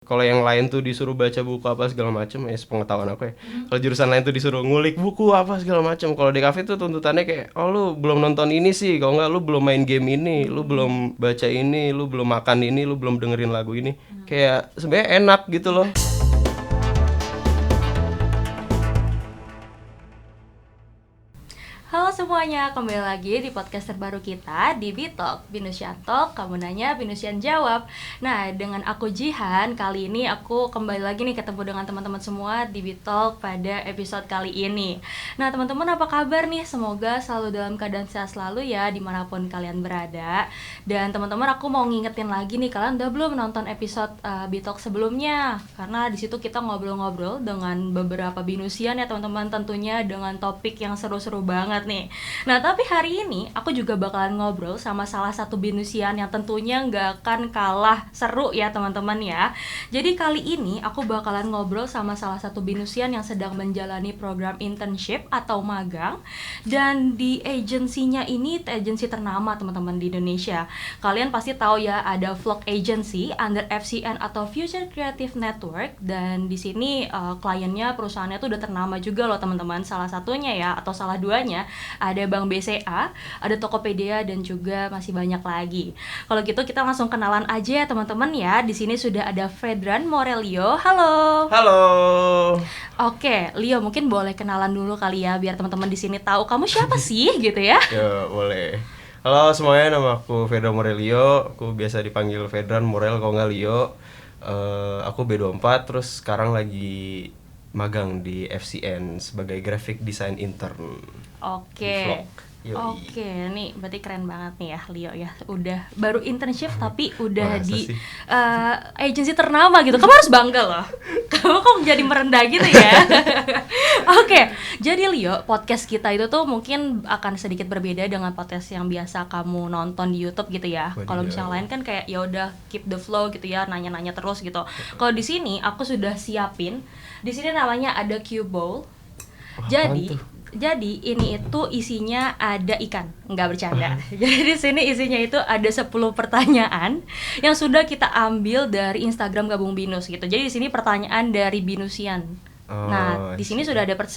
Kalau yang lain tuh disuruh baca buku apa segala macam, ya sepengetahuan aku ya. Kalau jurusan lain tuh disuruh ngulik buku apa segala macam. Kalau di kafe tuh tuntutannya kayak, oh lu belum nonton ini sih, kalau nggak lu belum main game ini, lu belum baca ini, lu belum makan ini, lu belum dengerin lagu ini. Kayak sebenarnya enak gitu loh. Halo semuanya, kembali lagi di podcast terbaru kita di Bitalk, Binusian Talk, kamu nanya, Binusian jawab. Nah, dengan aku Jihan, kali ini aku kembali lagi nih ketemu dengan teman-teman semua di Bitalk pada episode kali ini. Nah, teman-teman apa kabar nih? Semoga selalu dalam keadaan sehat selalu ya, dimanapun kalian berada. Dan teman-teman, aku mau ngingetin lagi nih, kalian udah belum nonton episode Bitalk sebelumnya? Karena di situ kita ngobrol-ngobrol dengan beberapa Binusian ya teman-teman, tentunya dengan topik yang seru-seru banget nih. Nah, tapi hari ini aku juga bakalan ngobrol sama salah satu Binusian yang tentunya nggak akan kalah seru ya teman-teman ya. Jadi kali ini aku bakalan ngobrol sama salah satu Binusian yang sedang menjalani program internship atau magang, dan di agensinya ini agensi ternama teman-teman di Indonesia. Kalian pasti tahu ya, ada Vlog Agency under FCN atau Future Creative Network, dan di sini kliennya, perusahaannya tuh udah ternama juga loh teman-teman. Salah satunya ya, atau salah duanya, ada Bank BCA, ada Tokopedia, dan juga masih banyak lagi. Kalau gitu kita langsung kenalan aja ya teman-teman ya. Di sini sudah ada Fedran Morelio. Halo. Halo. Oke, Leo mungkin boleh kenalan dulu kali ya, biar teman-teman di sini tahu kamu siapa sih gitu ya. Ya, boleh. Halo semuanya, nama aku Fedran Morelio. Aku biasa dipanggil Fedran Morel kalau nggak Leo. Aku B24, terus sekarang lagi magang di FCN sebagai graphic design intern. Oke. Oke, nih berarti keren banget nih ya Leo ya. Udah baru internship tapi udah Masa di sih? agensi ternama gitu. Kamu harus bangga loh. Kamu kok jadi merendah gitu ya. Oke, jadi Leo, podcast kita itu tuh mungkin akan sedikit berbeda dengan podcast yang biasa kamu nonton di YouTube gitu ya. Wadidaw. Kalau misalnya lain kan kayak ya udah keep the flow gitu ya, nanya-nanya terus gitu. Kalau di sini aku sudah siapin. Di sini namanya ada Cue Bowl. Jadi ini itu isinya ada ikan, nggak bercanda. Jadi di sini isinya itu ada 10 pertanyaan yang sudah kita ambil dari Instagram Gabung Binus gitu. Jadi di sini pertanyaan dari Binusian. Nah, di sini sudah ada 10,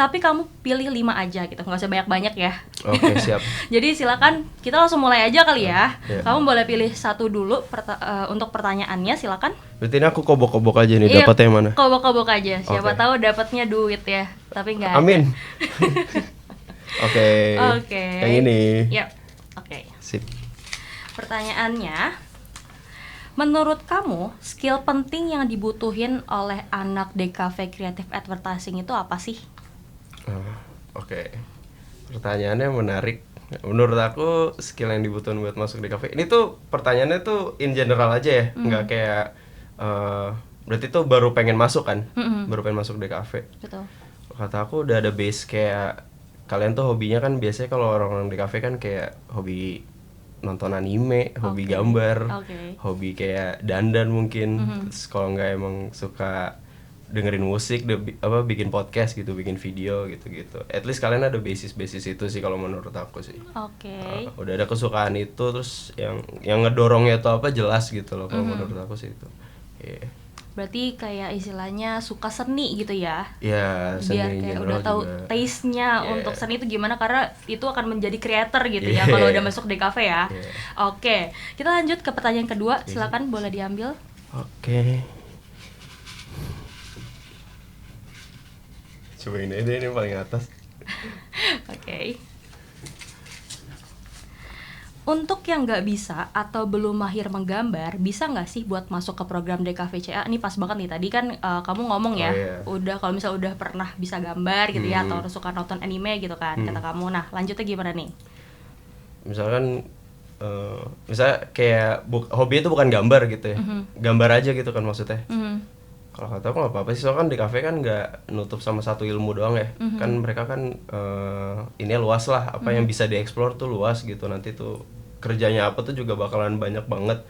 tapi kamu pilih 5 aja gitu, nggak usah banyak-banyak ya. Oke, siap. Jadi silakan kita langsung mulai aja kali ya. Iya. Kamu boleh pilih satu dulu untuk pertanyaannya, silakan. Berarti ini aku kobok-kobok aja nih, Iya, dapat yang mana? Kobok-kobok aja. Siapa Oke. tahu dapatnya duit ya, tapi nggak ada. Amin. Oke. Oke. Yang ini. Yap. Oke. Sip. Pertanyaannya, menurut kamu skill penting yang dibutuhin oleh anak DKV Creative Advertising itu apa sih? Oke. Pertanyaannya menarik. Menurut aku skill yang dibutuhin buat masuk di kafe. Ini tuh pertanyaannya tuh in general aja ya, nggak kayak berarti tuh baru pengen masuk kan? Baru pengen masuk di kafe. Betul. Kata aku udah ada base kayak kalian tuh hobinya kan biasanya kalau orang-orang di kafe kan kayak hobi nonton anime, hobi Oke. gambar, Oke. hobi kayak dandan mungkin. Terus kalau nggak emang suka dengerin musik, bikin podcast gitu, bikin video gitu-gitu. At least kalian ada basis itu sih kalau menurut aku sih. Oke. Udah ada kesukaan itu, terus yang ngedorongnya tuh apa jelas gitu loh kalau menurut aku sih itu. Iya. Berarti kayak istilahnya suka seni gitu ya. Ya, seni Biar in kayak general udah tahu juga. taste-nya Yeah. untuk seni itu gimana, karena itu akan menjadi creator gitu ya Yeah. kalau udah masuk di kafe ya. Yeah. Oke, kita lanjut ke pertanyaan kedua. Silakan boleh diambil. Oke. Coba ini paling atas. Oke. Untuk yang nggak bisa atau belum mahir menggambar, bisa nggak sih buat masuk ke program DKVCA? Ini pas banget nih, tadi kan kamu ngomong ya, Oh, iya. udah kalau misalnya udah pernah bisa gambar gitu ya, atau suka nonton anime gitu kan, kata kamu. Nah, lanjutnya gimana nih? Misalkan misalnya kayak hobi itu bukan gambar gitu ya. Gambar aja gitu kan maksudnya. Kalau kata aku nggak apa-apa sih, soalnya kan di kafe kan nggak nutup sama satu ilmu doang ya. Kan mereka kan ini luas lah, apa yang bisa dieksplor tuh luas gitu. Nanti tuh kerjanya apa tuh juga bakalan banyak banget.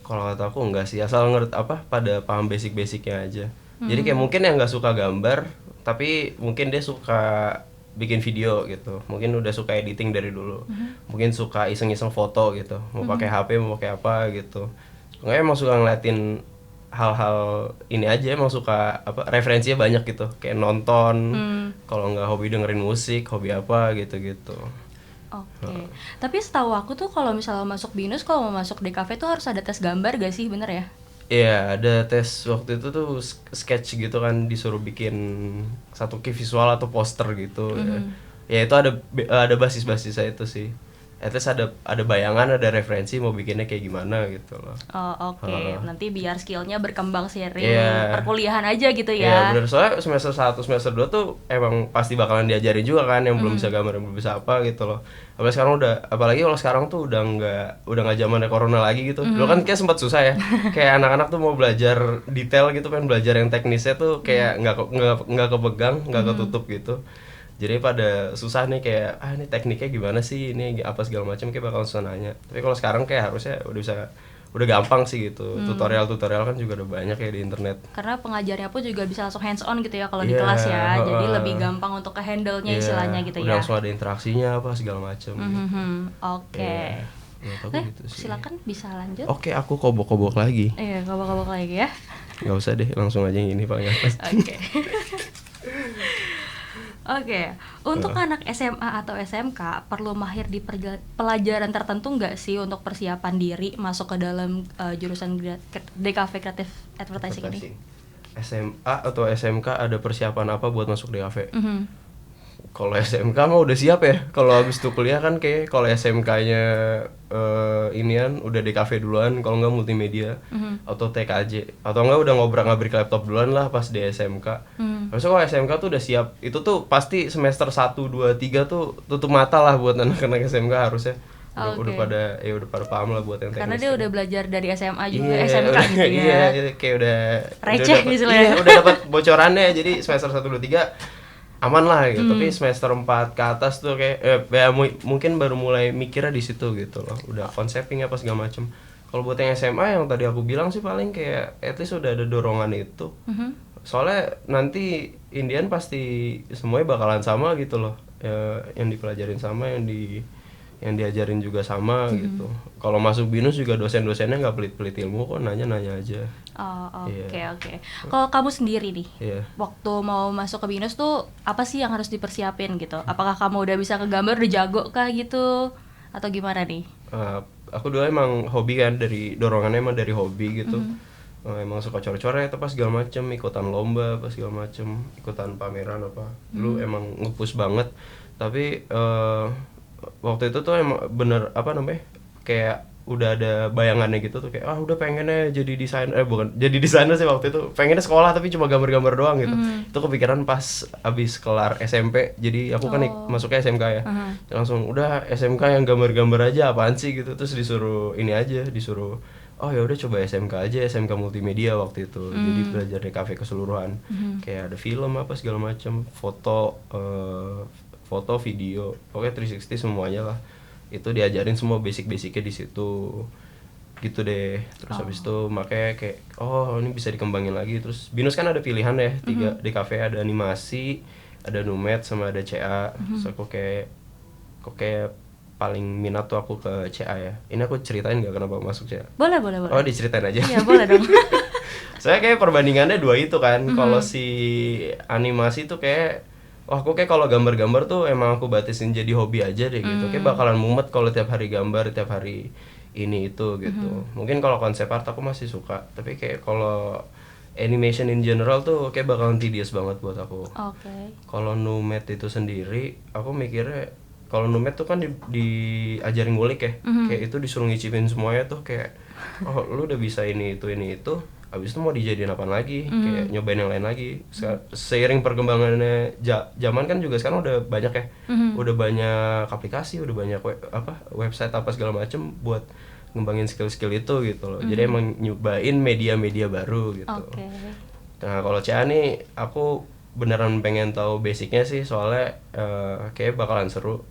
Kalau kata aku nggak sih, asal ngerti apa pada paham basic-basicnya aja. Jadi kayak mungkin yang nggak suka gambar, tapi mungkin dia suka bikin video gitu. Mungkin udah suka editing dari dulu. Mungkin suka iseng-iseng foto gitu. Mau pakai HP, mau pakai apa gitu. Nggak emang suka ngeliatin hal-hal ini aja, emang suka apa referensinya banyak gitu, kayak nonton, kalau nggak hobi dengerin musik, hobi apa gitu-gitu. Oke. Tapi setahu aku tuh kalau misalnya masuk BINUS, kalau mau masuk DKV tuh harus ada tes gambar gak sih, bener ya? Iya, ada tes waktu itu tuh sketch gitu kan, disuruh bikin satu key visual atau poster gitu. Ya itu ada basis-basisnya itu sih. At least ada bayangan, ada referensi mau bikinnya kayak gimana gitu loh. Oh, oke. Nanti biar skillnya berkembang seiring Iya. perkuliahan aja gitu Iya ya. bener, soalnya semester 1, semester 2 tuh emang pasti bakalan diajarin juga kan, yang belum bisa gambar, yang belum bisa apa gitu loh. Apalagi kalau sekarang tuh udah nggak zamannya corona lagi gitu. Dulu kan kayak sempat susah ya, kayak anak-anak tuh mau belajar detail gitu, pengen belajar yang teknisnya tuh kayak nggak kepegang, nggak ketutup gitu. Jadi pada susah nih, kayak ini tekniknya gimana sih, ini apa segala macam, kayak bakal susah nanya. Tapi kalau sekarang kayak harusnya udah gampang sih gitu. Tutorial kan juga udah banyak ya di internet. Karena pengajarnya pun juga bisa langsung hands on gitu ya kalau di kelas ya. Jadi lebih gampang untuk ke-handle-nya istilahnya gitu udah ya. langsung ada interaksinya apa segala macam. Oke. Gitu sih. Silakan bisa lanjut. Oke, aku kobok-kobok lagi. Iya, kobok-kobok lagi ya. Nggak usah deh, langsung aja yang ini paling atas. Oke. Oke, untuk anak SMA atau SMK perlu mahir di pelajaran tertentu nggak sih untuk persiapan diri masuk ke dalam jurusan DKV Creative Advertising ini? SMA atau SMK ada persiapan apa buat masuk DKV? Kalau SMK mah udah siap ya. Kalau habis itu kuliah kan kayak kalau SMK-nya inian udah DKV duluan, kalau nggak multimedia atau TKJ, atau nggak udah ngabrik laptop duluan lah pas di SMK. Harusnya kalau SMK tuh udah siap. Itu tuh pasti semester 1, 2, 3 tuh tutup mata lah buat anak-anak SMK harusnya. Udah pada paham lah buat yang teknis. Karena dia udah belajar dari SMA juga, SMK gitu ya. Iya, kayak udah receh gitu lah. Iya, udah dapat bocorannya. Jadi semester 1, 2, 3 aman lah gitu. Tapi semester 4 ke atas tuh kayak mungkin baru mulai mikirnya di situ gitu loh. Udah konsepnya apa segala macem. Kalau buat yang SMA yang tadi aku bilang sih paling kayak at least udah ada dorongan itu. Soalnya nanti Indian pasti semuanya bakalan sama gitu loh. Yang dipelajarin sama, yang diajarin juga sama gitu. Kalau masuk BINUS juga dosen-dosennya nggak pelit-pelit ilmu kok, nanya-nanya aja. Oke. Kalau kamu sendiri nih, waktu mau masuk ke BINUS tuh apa sih yang harus dipersiapin gitu? Apakah kamu udah bisa ngegambar, udah jago kah gitu? Atau gimana nih? Aku dulu emang hobi kan, dorongannya emang dari hobi gitu. Emang suka coret-coret apa segala macem, ikutan lomba apa segala macem, ikutan pameran apa. Dulu emang nge-push banget. Tapi waktu itu tuh emang bener kayak udah ada bayangannya gitu tuh, kayak udah pengennya jadi desainer, bukan jadi desainer sih waktu itu, pengennya sekolah tapi cuma gambar-gambar doang gitu. Itu kepikiran pas abis kelar SMP. Jadi aku kan masuknya SMK ya. Langsung udah SMK yang gambar-gambar aja apaan sih gitu. Terus disuruh ya udah coba SMK aja, SMK multimedia waktu itu. Jadi belajar DKV keseluruhan. Kayak ada film apa segala macam, foto, video, pokoknya 360 semuanya lah. Itu diajarin semua basic-basicnya di situ. Gitu deh. Terus habis itu makanya kayak ini bisa dikembangin lagi. Terus BINUS kan ada pilihan ya, 3 DKV, ada animasi, ada numet sama ada CA. Terus aku kayak paling minat tuh aku ke CA ya. Ini aku ceritain nggak kenapa masuk CA? Boleh. Oh, diceritain aja. Iya, boleh dong. Saya kayak perbandingannya dua itu kan. Kalau si animasi tuh kayak aku kayak kalau gambar-gambar tuh emang aku batasin jadi hobi aja deh gitu. Kayak bakalan mumet kalau tiap hari gambar, tiap hari ini itu gitu. Mungkin kalau konsep art aku masih suka, tapi kayak kalau animation in general tuh kayak bakalan tedious banget buat aku. Kalau numet itu sendiri, aku mikirnya kalau numet tuh kan diajarin ngulik ya. Kayak itu disuruh ngicipin semuanya tuh kayak lu udah bisa ini itu. Abis itu mau dijadiin apaan lagi, kayak nyobain yang lain lagi. Seiring perkembangannya zaman kan juga sekarang udah banyak ya, udah banyak aplikasi, udah banyak website apa segala macem buat ngembangin skill-skill itu gitu loh. Jadi emang nyobain media-media baru gitu. Nah kalau CA nih aku beneran pengen tahu basicnya sih, soalnya kayak bakalan seru.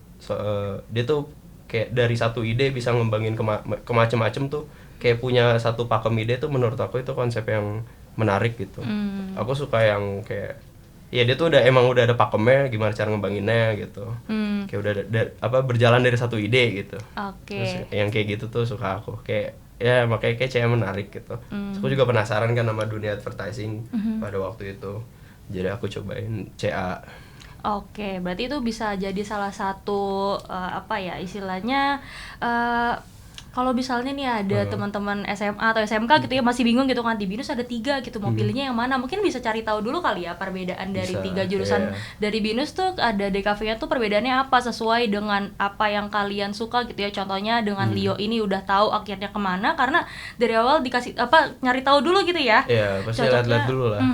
Dia tuh kayak dari satu ide bisa ngembangin ke macem-macem tuh. Kayak punya satu pakem ide tuh menurut aku itu konsep yang menarik gitu. Aku suka yang kayak dia tuh udah ada pakemnya, gimana cara ngembanginnya gitu. Kayak udah berjalan dari satu ide gitu. Terus yang kayak gitu tuh suka aku. Kayak ya makanya kayak CA menarik gitu. Aku juga penasaran kan sama dunia advertising pada waktu itu, jadi aku cobain CA. Oke, berarti itu bisa jadi salah satu apa ya istilahnya, kalau misalnya nih ada teman-teman SMA atau SMK gitu ya masih bingung gitu kan, di BINUS ada 3 gitu, mau pilihnya yang mana, mungkin bisa cari tahu dulu kali ya perbedaan dari Bisa, 3 jurusan dari BINUS tuh, ada DKV-nya tuh perbedaannya apa sesuai dengan apa yang kalian suka gitu ya. Contohnya dengan Leo ini udah tahu akhirnya kemana karena dari awal dikasih apa, nyari tahu dulu gitu ya. Iya, pasti lihat-lihat dulu lah.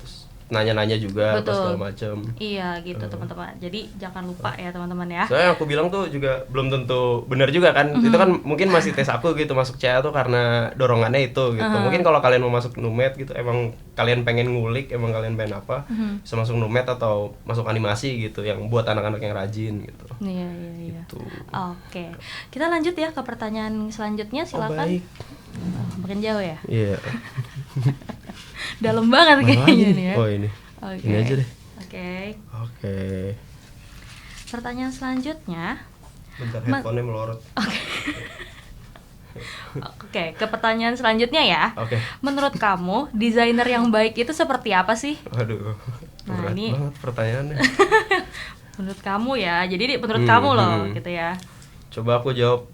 Terus nanya-nanya juga apa segala macam. Iya gitu teman-teman. Jadi jangan lupa ya teman-teman ya. Soalnya aku bilang tuh juga belum tentu benar juga kan. Itu kan mungkin masih tes aku gitu masuk CA tuh karena dorongannya itu gitu. Mungkin kalau kalian mau masuk Numet gitu, emang kalian pengen ngulik, emang kalian pengen apa, bisa masuk Numet atau masuk animasi gitu yang buat anak-anak yang rajin gitu. Iya. Gitu. Oke. Kita lanjut ya ke pertanyaan selanjutnya, silakan. Baik. Makin jauh ya. Iya. Dalam banget kayaknya nih ya. Oh ini. Oke. Ini aja deh. Oke. Pertanyaan selanjutnya. Bentar, headphone-nya melorot. Oke, ke pertanyaan selanjutnya ya. Oke. Menurut kamu, desainer yang baik itu seperti apa sih? Waduh. Nah, Berat ini banget pertanyaannya. menurut kamu ya. Jadi menurut kamu loh gitu ya. Coba aku jawab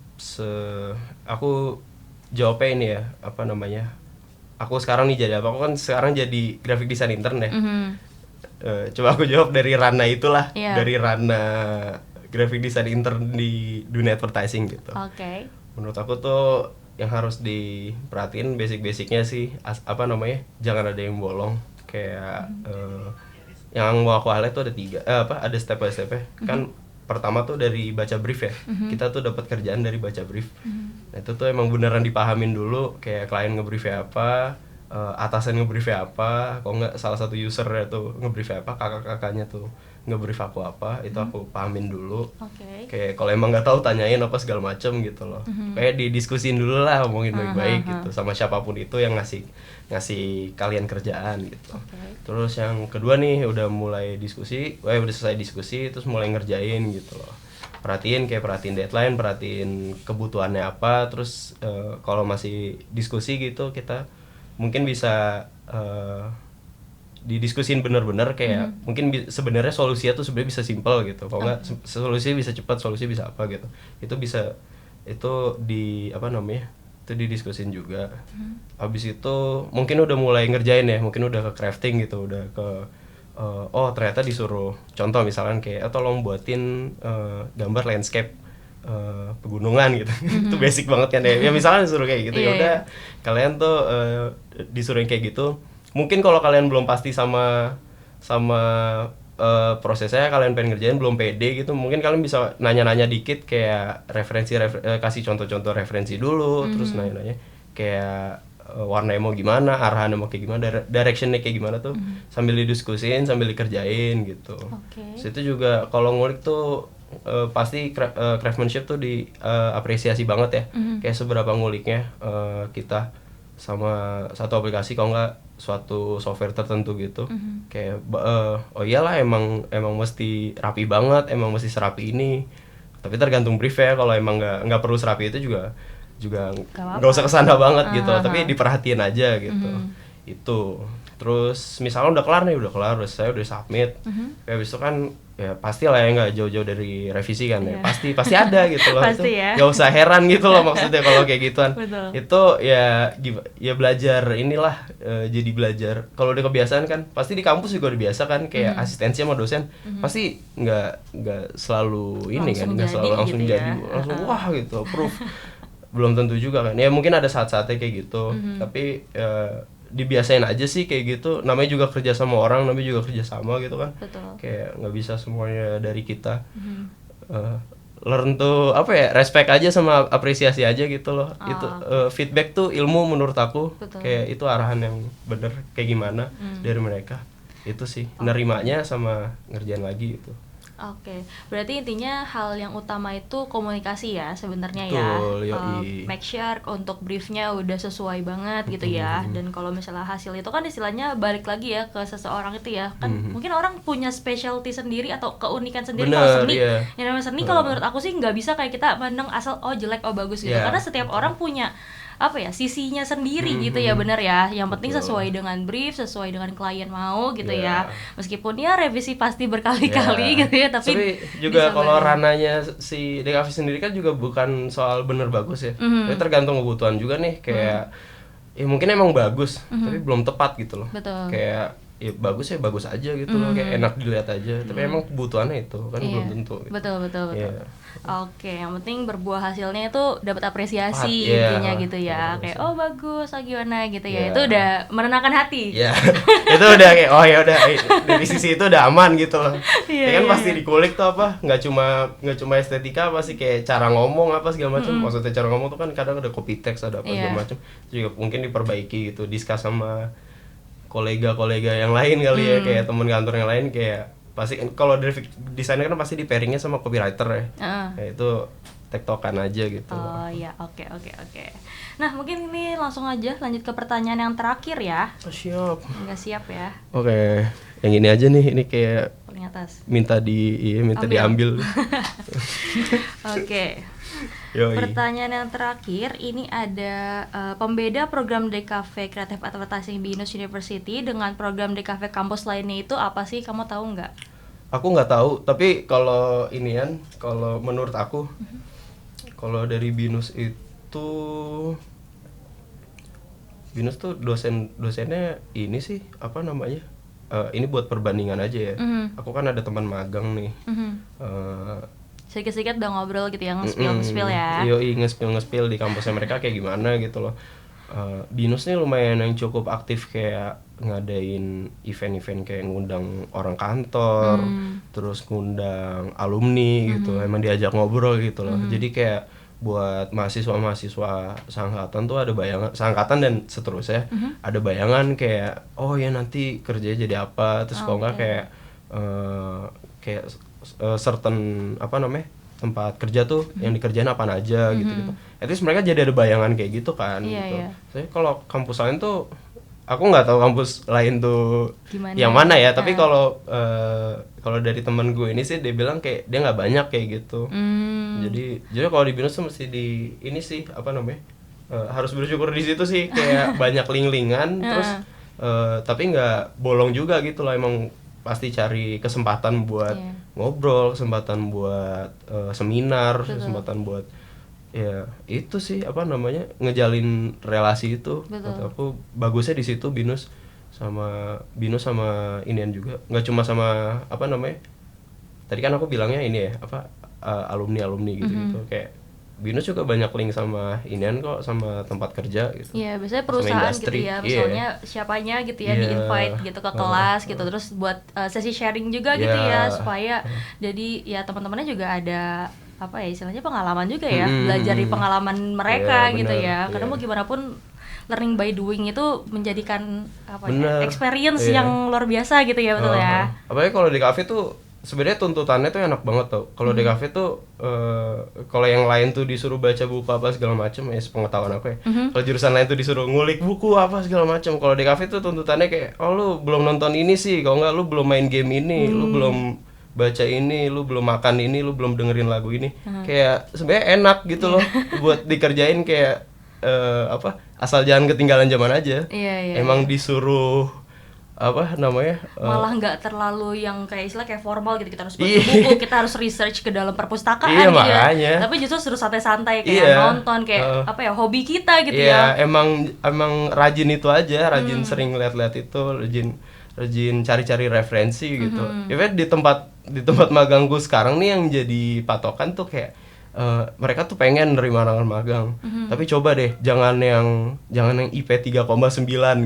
aku jawabnya ini ya, apa namanya? Aku sekarang nih jadi apa? Aku kan sekarang jadi graphic design intern ya. Coba aku jawab dari ranah itulah, dari ranah graphic design intern di dunia advertising gitu. Oke. Menurut aku tuh yang harus diperhatiin basic-basicnya sih, apa namanya? Jangan ada yang bolong. Kayak yang mau aku highlight tuh ada 3, ada step by step-nya. Kan pertama tuh dari baca brief ya. Kita tuh dapat kerjaan dari baca brief. Nah, itu tuh emang beneran dipahamin dulu kayak klien ngebriefnya apa, atasan ngebriefnya apa, kalau nggak salah satu user tuh ngebriefnya apa, kakak-kakaknya tuh ngebrief aku apa, itu aku pahamin dulu. Kayak kalau emang nggak tahu tanyain apa segala macem gitu loh. Kayak didiskusin dulu lah, ngomongin baik-baik gitu sama siapapun itu yang ngasih kalian kerjaan gitu. Terus yang kedua nih udah mulai diskusi, udah selesai diskusi, terus mulai ngerjain gitu loh. Perhatiin deadline, perhatiin kebutuhannya apa, terus kalau masih diskusi gitu kita mungkin bisa didiskusin bener-bener kayak mungkin sebenarnya solusinya tuh sebenarnya bisa simple gitu. Kalau nggak solusi bisa cepat, solusi bisa apa gitu. Itu bisa apa namanya? Itu didiskusin juga. Habis itu mungkin udah mulai ngerjain ya, mungkin udah ke crafting gitu, udah ke ternyata disuruh contoh misalkan kayak tolong buatin gambar landscape pegunungan gitu. Itu basic banget kan ya misalkan disuruh kayak gitu. Ya udah kalian tuh disuruh kayak gitu. Mungkin kalau kalian belum pasti sama prosesnya, kalian pengen ngerjain belum pede gitu, mungkin kalian bisa nanya-nanya dikit kayak kasih contoh-contoh referensi dulu, terus nanya-nanya kayak warnanya mau gimana, arahannya mau kayak gimana, directionnya kayak gimana tuh, sambil didiskusin, sambil dikerjain gitu. Terus itu juga kalau ngulik tuh pasti craftsmanship tuh diapresiasi banget ya, kayak seberapa nguliknya kita sama satu aplikasi, kalau nggak suatu software tertentu gitu. Kayak oh iyalah emang mesti rapi banget, emang mesti serapi ini, tapi tergantung brief ya. Kalau emang nggak perlu serapi itu juga nggak usah kesana banget gitu, tapi diperhatiin aja gitu. Itu terus misalnya udah kelar, udah saya udah submit, kayak habis itu kan ya pasti lah ya, nggak jauh-jauh dari revisi kan ya, pasti ada gitu loh. Pasti ya. Nggak usah heran gitu loh maksudnya kalau kayak gituan. Itu ya belajar inilah, jadi belajar. Kalau udah kebiasaan kan pasti di kampus juga udah biasa kan, kayak asistensi sama dosen pasti nggak selalu ini kan, nggak selalu langsung gitu jadi langsung wah gitu approve. Belum tentu juga kan ya, mungkin ada saat-saatnya kayak gitu, tapi dibiasain aja sih kayak gitu. Namanya juga kerja sama orang, namanya juga kerja sama gitu kan. Kayak nggak bisa semuanya dari kita. Learn tuh apa ya, respect aja sama apresiasi aja gitu loh. Itu feedback tuh ilmu menurut aku. Kayak itu arahan yang bener kayak gimana dari mereka. Itu sih nerimanya sama ngerjain lagi itu. Oke, berarti intinya hal yang utama itu komunikasi ya sebenarnya ya. Make sure untuk briefnya udah sesuai banget gitu ya. Dan kalau misalnya hasil itu kan istilahnya balik lagi ya ke seseorang itu ya. Kan mungkin orang punya specialty sendiri atau keunikan sendiri. Kalau seni, yang namanya seni kalau menurut aku sih nggak bisa kayak kita mandang asal jelek bagus gitu. Karena setiap orang punya apa ya, sisinya sendiri gitu ya, bener ya. Yang penting sesuai dengan brief, sesuai dengan klien mau gitu ya. Meskipun ya revisi pasti berkali-kali gitu ya, tapi juga kalau rananya si DKV sendiri kan juga bukan soal bener bagus ya. Tapi tergantung kebutuhan juga nih, kayak ya mungkin emang bagus, tapi belum tepat gitu loh. Betul. Kayak ya bagus aja gitu loh, kayak enak dilihat aja, tapi emang kebutuhannya itu kan belum tentu gitu. Betul. Oke, yang penting berbuah hasilnya itu dapat apresiasi intinya gitu ya. Kayak oh bagus, gimana gitu ya. Itu udah menenangkan hati. Itu udah kayak oh ya udah dari sisi itu udah aman gitu loh. Ya kan pasti dikulik tuh apa, nggak cuma estetika, pasti kayak cara ngomong apa segala macam. Maksudnya cara ngomong tuh kan kadang ada copy text, ada apa segala macam. Juga mungkin diperbaiki gitu, discuss sama kolega-kolega yang lain kali ya, kayak teman kantor yang lain, kayak pasti kalau dari desainer kan pasti di pairingnya sama copywriter ya. Kayak itu tektokan aja gitu. Oh ya, oke. Nah mungkin ini langsung aja lanjut ke pertanyaan yang terakhir ya. Siap. Nggak siap ya? Oke, yang ini aja nih, ini kayak paling atas. Minta diambil. Oke. Pertanyaan yang terakhir ini ada pembeda program DKV Creative Advertising Binus University dengan program DKV kampus lainnya itu apa sih, kamu tahu nggak? Aku nggak tahu, tapi kalau inian, kalau menurut aku, kalau dari Binus itu, Binus tuh dosennya ini sih apa namanya? Ini buat perbandingan aja ya. Aku kan ada teman magang nih. Sedikit-sedikit udah ngobrol gitu ya, nge-spill ya. Nge-spill di kampusnya mereka kayak gimana gitu loh. Binus nih lumayan yang cukup aktif, kayak ngadain event-event kayak ngundang orang kantor, terus ngundang alumni gitu, emang diajak ngobrol gitu loh. Jadi kayak buat mahasiswa seangkatan tuh ada bayangan, seangkatan dan seterusnya, ada bayangan kayak oh ya nanti kerjanya jadi apa, terus kalau nggak kayak certain apa namanya tempat kerja tuh yang dikerjain apaan aja gitu. At least mereka jadi ada bayangan kayak gitu kan. Gitu. Saya kalau kampus lain tuh aku nggak tahu kampus lain tuh gimana, yang mana ya. Tapi kalau dari teman gue ini sih dia bilang kayak dia nggak banyak kayak gitu. Jadi kalau di Binus tuh mesti di ini sih apa namanya harus bersyukur di situ sih, kayak banyak link-linkan terus tapi nggak bolong juga gitu loh. Emang pasti cari kesempatan buat ngobrol, kesempatan buat seminar, kesempatan buat ya itu sih apa namanya ngejalin relasi itu. Kata aku bagusnya di situ Binus sama inian juga, nggak cuma sama apa namanya tadi kan aku bilangnya ini ya apa alumni gitu kayak Binus juga banyak link sama inian kok, sama tempat kerja gitu. Iya, biasanya perusahaan gitu ya, misalnya siapanya gitu ya di-invite gitu ke kelas gitu, terus buat sesi sharing juga gitu ya, supaya jadi ya teman-temannya juga ada apa ya istilahnya pengalaman juga ya, belajar di pengalaman mereka gitu ya. Karena mau gimana pun learning by doing itu menjadikan apa ya, experience yang luar biasa gitu ya, betul ya. Apalagi kalau di kafe tuh sebenarnya tuntutannya tuh enak banget tuh. Kalau di kafe tuh kalau yang lain tuh disuruh baca buku apa segala macam ya, sepengetahuan aku ya. Kalau jurusan lain tuh disuruh ngulik buku apa segala macam. Kalau di kafe tuh tuntutannya kayak oh lu belum nonton ini sih, kalau enggak lu belum main game ini, lu belum baca ini, lu belum makan ini, lu belum dengerin lagu ini. Kayak sebenarnya enak gitu loh buat dikerjain, kayak apa asal jangan ketinggalan zaman aja. Emang disuruh apa namanya malah nggak terlalu yang kayak istilah kayak formal gitu, kita harus baca buku, kita harus research ke dalam perpustakaan gitu ya. Tapi justru seru santai-santai kayak nonton kayak apa ya, hobi kita gitu ya. Emang rajin itu aja, rajin sering lihat-lihat itu, rajin cari-cari referensi gitu. Even di tempat magangku sekarang nih yang jadi patokan tuh kayak mereka tuh pengen nerima orang magang, tapi coba deh jangan yang IP 3,9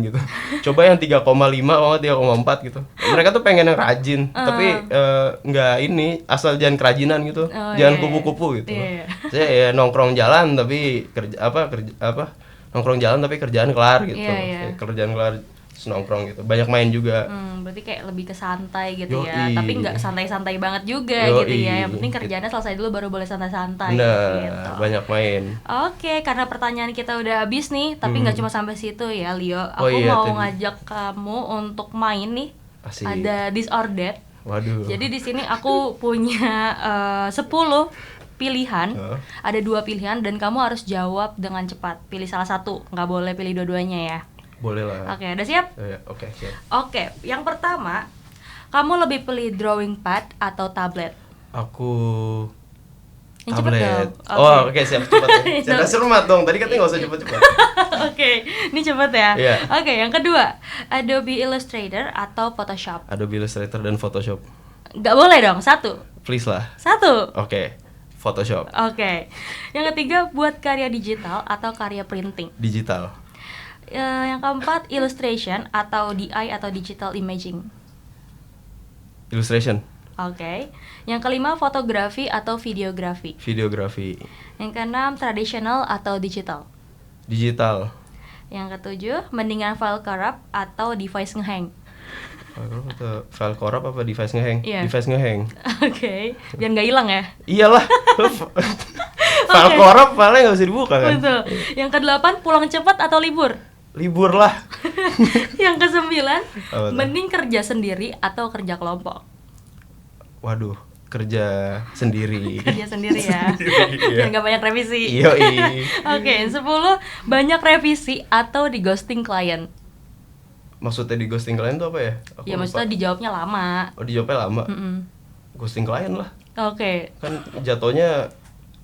gitu. Coba yang 3,5 atau 3,4 gitu. Mereka tuh pengen yang rajin, tapi nggak ini asal jangan kerajinan gitu. Jangan kupu-kupu gitu. Saya ya nongkrong jalan tapi nongkrong jalan tapi kerjaan kelar gitu. Kerjaan kelar nongkrong gitu, banyak main juga. Berarti kayak lebih ke santai gitu ya, tapi nggak santai-santai banget juga gitu ya. Yang penting kerjaannya selesai dulu baru boleh santai-santai. Gitu. Banyak main. Oke, karena pertanyaan kita udah habis nih, tapi nggak cuma sampai situ ya, Leo. Aku mau ngajak kamu untuk main nih. Asik. Ada This or That. Waduh. Jadi di sini aku punya 10 pilihan. Ada 2 pilihan dan kamu harus jawab dengan cepat. Pilih salah satu, nggak boleh pilih dua-duanya ya. Boleh lah. Oke, udah siap? Oke, siap. Oke, yang pertama, kamu lebih pilih drawing pad atau tablet? Aku Yang cepet tablet. dong. Oke, siap, cepat ya. Cerdas cermat dong. Tadi katanya nggak usah cepat-cepat. Oke, ini cepet ya. Iya. Oke, yang kedua, Adobe Illustrator atau Photoshop? Adobe Illustrator dan Photoshop. Nggak boleh dong, satu. Please lah. Satu. Oke, Photoshop. Oke. Yang ketiga, buat karya digital atau karya printing? Digital. Yang keempat, illustration atau DI atau digital imaging? Illustration. Oke. Yang kelima, fotografi atau videografi? Videografi. Yang keenam, traditional atau digital? Digital. Yang ketujuh, mendingan file corrupt atau device ngehang? File corrupt apa device ngehang? Iya. Device ngehang. Oke, biar nggak hilang ya? Iyalah. File corrupt filenya nggak bisa dibuka kan? Betul. Yang kedelapan, pulang cepat atau libur? Libur lah. Yang kesembilan, Apa tuh? mending kerja sendiri atau kerja kelompok? Waduh, kerja sendiri. Kerja sendiri ya. Iya. Biar nggak banyak revisi. Yoi. Oke, 10, banyak revisi atau di ghosting klien? Maksudnya di ghosting klien tuh apa ya? Aku Ya lupa. maksudnya dijawabnya lama. Oh, dijawabnya lama. Mm-mm. Ghosting klien lah. Oke. Kan jatuhnya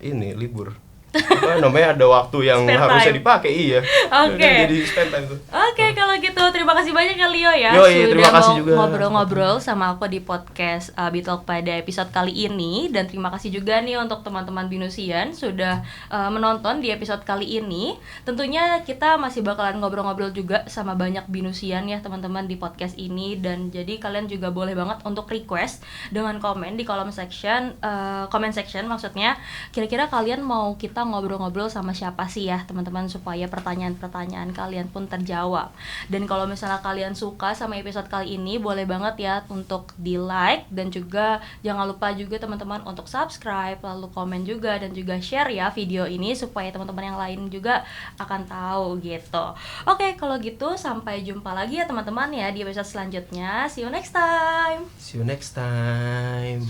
ini libur. Apa namanya, ada waktu yang Spare harusnya time. dipakai, iya. Oke. Kan jadi spend time tuh. Oke, kalau gitu terima kasih banyak ya Leo ya Yoi, terima kasih mau juga. ngobrol-ngobrol sama aku di podcast Bitalk pada episode kali ini. Dan terima kasih juga nih untuk teman-teman Binusian sudah menonton di episode kali ini. Tentunya kita masih bakalan ngobrol-ngobrol juga sama banyak Binusian ya teman-teman di podcast ini. Dan jadi kalian juga boleh banget untuk request dengan komen di kolom section, comment section maksudnya. Kira-kira kalian mau kita ngobrol-ngobrol sama siapa sih ya teman-teman, supaya pertanyaan-pertanyaan kalian pun terjawab. Dan kalau misalnya kalian suka sama episode kali ini, boleh banget ya untuk di like, dan juga jangan lupa juga teman-teman untuk subscribe, lalu komen juga, dan juga share ya video ini supaya teman-teman yang lain juga akan tahu gitu. Oke, kalau gitu sampai jumpa lagi ya teman-teman ya di episode selanjutnya. See you next time. See you next time.